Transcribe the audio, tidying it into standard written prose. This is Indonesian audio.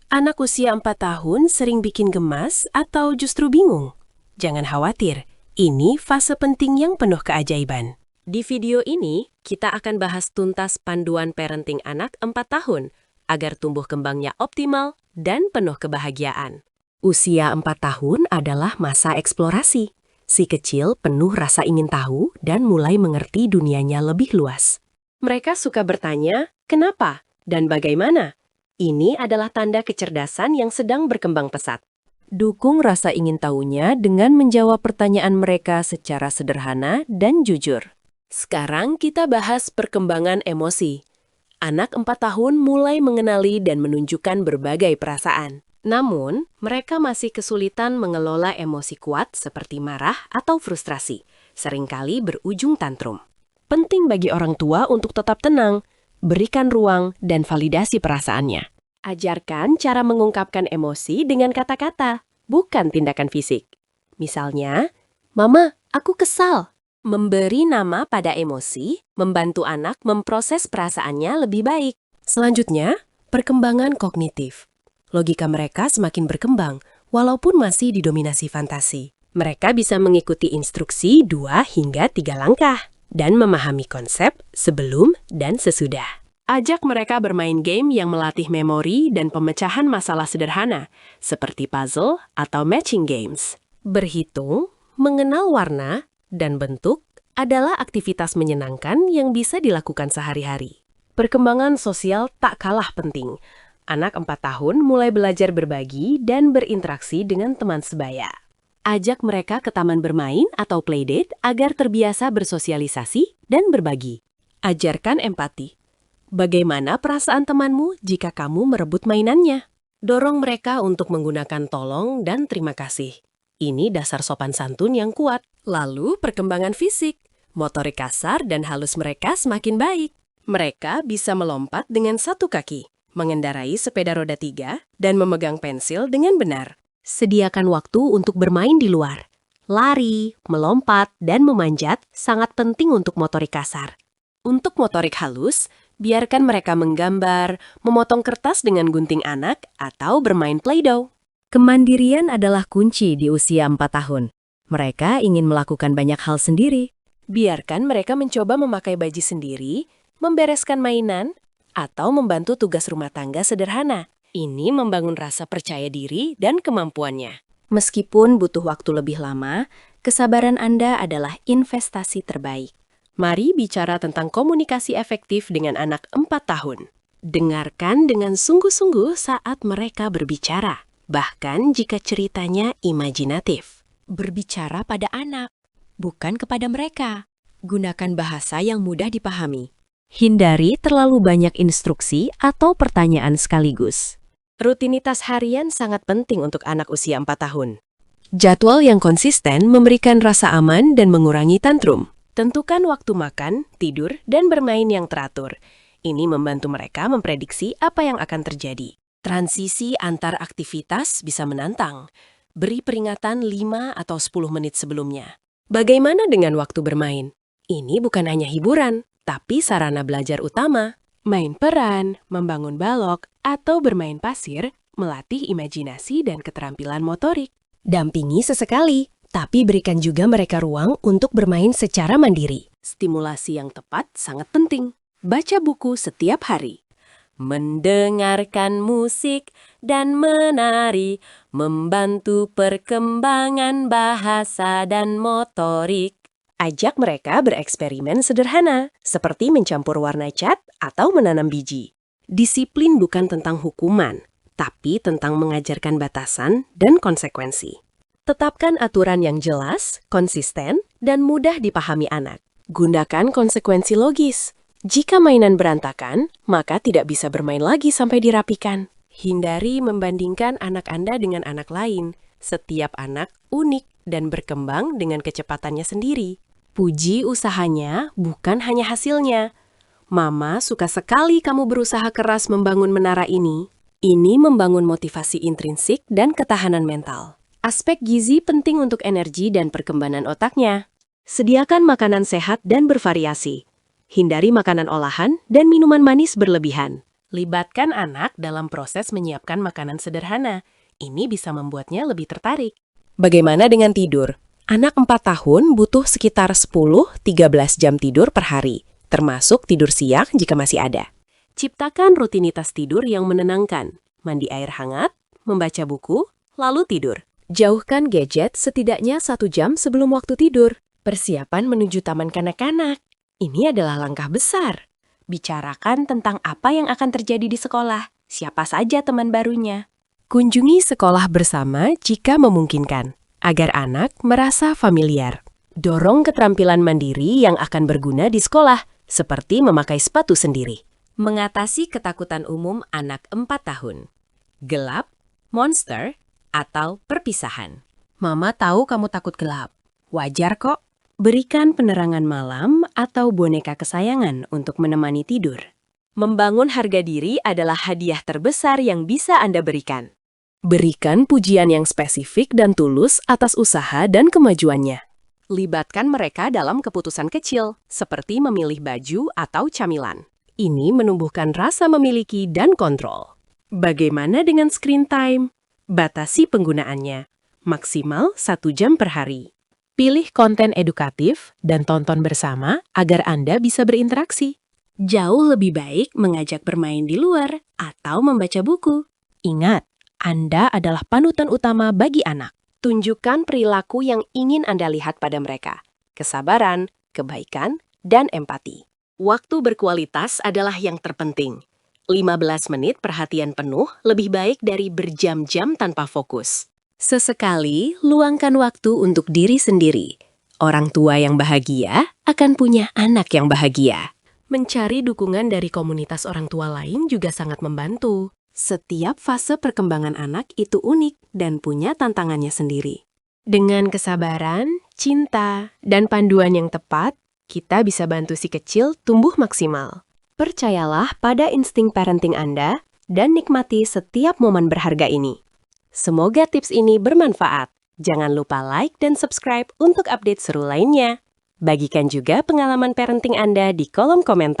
Anak usia 4 tahun sering bikin gemas atau justru bingung? Jangan khawatir, ini fase penting yang penuh keajaiban. Di video ini, kita akan bahas tuntas panduan parenting anak 4 tahun agar tumbuh kembangnya optimal dan penuh kebahagiaan. Usia 4 tahun adalah masa eksplorasi. Si kecil penuh rasa ingin tahu dan mulai mengerti dunianya lebih luas. Mereka suka bertanya, kenapa dan bagaimana? Ini adalah tanda kecerdasan yang sedang berkembang pesat. Dukung rasa ingin tahunya dengan menjawab pertanyaan mereka secara sederhana dan jujur. Sekarang kita bahas perkembangan emosi. Anak 4 tahun mulai mengenali dan menunjukkan berbagai perasaan. Namun, mereka masih kesulitan mengelola emosi kuat seperti marah atau frustrasi, seringkali berujung tantrum. Penting bagi orang tua untuk tetap tenang, berikan ruang dan validasi perasaannya. Ajarkan cara mengungkapkan emosi dengan kata-kata, bukan tindakan fisik. Misalnya, "Mama, aku kesal." Memberi nama pada emosi, membantu anak memproses perasaannya lebih baik. Selanjutnya, perkembangan kognitif. Logika mereka semakin berkembang, walaupun masih didominasi fantasi. Mereka bisa mengikuti instruksi 2 hingga 3 langkah dan memahami konsep sebelum dan sesudah. Ajak mereka bermain game yang melatih memori dan pemecahan masalah sederhana, seperti puzzle atau matching games. Berhitung, mengenal warna, dan bentuk adalah aktivitas menyenangkan yang bisa dilakukan sehari-hari. Perkembangan sosial tak kalah penting. Anak 4 tahun mulai belajar berbagi dan berinteraksi dengan teman sebaya. Ajak mereka ke taman bermain atau playdate agar terbiasa bersosialisasi dan berbagi. Ajarkan empati. Bagaimana perasaan temanmu jika kamu merebut mainannya? Dorong mereka untuk menggunakan tolong dan terima kasih. Ini dasar sopan santun yang kuat. Lalu perkembangan fisik. Motorik kasar dan halus mereka semakin baik. Mereka bisa melompat dengan 1 kaki, mengendarai sepeda roda 3, dan memegang pensil dengan benar. Sediakan waktu untuk bermain di luar. Lari, melompat, dan memanjat sangat penting untuk motorik kasar. Untuk motorik halus, biarkan mereka menggambar, memotong kertas dengan gunting anak, atau bermain Play-Doh. Kemandirian adalah kunci di usia 4 tahun. Mereka ingin melakukan banyak hal sendiri. Biarkan mereka mencoba memakai baju sendiri, membereskan mainan, atau membantu tugas rumah tangga sederhana. Ini membangun rasa percaya diri dan kemampuannya. Meskipun butuh waktu lebih lama, kesabaran Anda adalah investasi terbaik. Mari bicara tentang komunikasi efektif dengan anak 4 tahun. Dengarkan dengan sungguh-sungguh saat mereka berbicara, bahkan jika ceritanya imajinatif. Berbicara pada anak, bukan kepada mereka. Gunakan bahasa yang mudah dipahami. Hindari terlalu banyak instruksi atau pertanyaan sekaligus. Rutinitas harian sangat penting untuk anak usia 4 tahun. Jadwal yang konsisten memberikan rasa aman dan mengurangi tantrum. Tentukan waktu makan, tidur, dan bermain yang teratur. Ini membantu mereka memprediksi apa yang akan terjadi. Transisi antar aktivitas bisa menantang. Beri peringatan 5 atau 10 menit sebelumnya. Bagaimana dengan waktu bermain? Ini bukan hanya hiburan, tapi sarana belajar utama. Main peran, membangun balok, atau bermain pasir melatih imajinasi dan keterampilan motorik. Dampingi sesekali, tapi berikan juga mereka ruang untuk bermain secara mandiri. Stimulasi yang tepat sangat penting. Baca buku setiap hari. Mendengarkan musik dan menari, membantu perkembangan bahasa dan motorik. Ajak mereka bereksperimen sederhana, seperti mencampur warna cat atau menanam biji. Disiplin bukan tentang hukuman, tapi tentang mengajarkan batasan dan konsekuensi. Tetapkan aturan yang jelas, konsisten, dan mudah dipahami anak. Gunakan konsekuensi logis. Jika mainan berantakan, maka tidak bisa bermain lagi sampai dirapikan. Hindari membandingkan anak Anda dengan anak lain. Setiap anak unik dan berkembang dengan kecepatannya sendiri. Puji usahanya, bukan hanya hasilnya. Mama suka sekali kamu berusaha keras membangun menara ini. Ini membangun motivasi intrinsik dan ketahanan mental. Aspek gizi penting untuk energi dan perkembangan otaknya. Sediakan makanan sehat dan bervariasi. Hindari makanan olahan dan minuman manis berlebihan. Libatkan anak dalam proses menyiapkan makanan sederhana. Ini bisa membuatnya lebih tertarik. Bagaimana dengan tidur? Anak 4 tahun butuh sekitar 10-13 jam tidur per hari, termasuk tidur siang jika masih ada. Ciptakan rutinitas tidur yang menenangkan. Mandi air hangat, membaca buku, lalu tidur. Jauhkan gadget setidaknya 1 jam sebelum waktu tidur. Persiapan menuju taman kanak-kanak. Ini adalah langkah besar. Bicarakan tentang apa yang akan terjadi di sekolah, siapa saja teman barunya. Kunjungi sekolah bersama jika memungkinkan, agar anak merasa familiar. Dorong keterampilan mandiri yang akan berguna di sekolah, seperti memakai sepatu sendiri. Mengatasi ketakutan umum anak 4 tahun. Gelap, monster, atau perpisahan. Mama tahu kamu takut gelap. Wajar kok. Berikan penerangan malam atau boneka kesayangan untuk menemani tidur. Membangun harga diri adalah hadiah terbesar yang bisa Anda berikan. Berikan pujian yang spesifik dan tulus atas usaha dan kemajuannya. Libatkan mereka dalam keputusan kecil, seperti memilih baju atau camilan. Ini menumbuhkan rasa memiliki dan kontrol. Bagaimana dengan screen time? Batasi penggunaannya. Maksimal 1 jam per hari. Pilih konten edukatif dan tonton bersama agar Anda bisa berinteraksi. Jauh lebih baik mengajak bermain di luar atau membaca buku. Ingat, Anda adalah panutan utama bagi anak. Tunjukkan perilaku yang ingin Anda lihat pada mereka. Kesabaran, kebaikan, dan empati. Waktu berkualitas adalah yang terpenting. 15 menit perhatian penuh lebih baik dari berjam-jam tanpa fokus. Sesekali, luangkan waktu untuk diri sendiri. Orang tua yang bahagia akan punya anak yang bahagia. Mencari dukungan dari komunitas orang tua lain juga sangat membantu. Setiap fase perkembangan anak itu unik dan punya tantangannya sendiri. Dengan kesabaran, cinta, dan panduan yang tepat, kita bisa bantu si kecil tumbuh maksimal. Percayalah pada insting parenting Anda dan nikmati setiap momen berharga ini. Semoga tips ini bermanfaat. Jangan lupa like dan subscribe untuk update seru lainnya. Bagikan juga pengalaman parenting Anda di kolom komentar.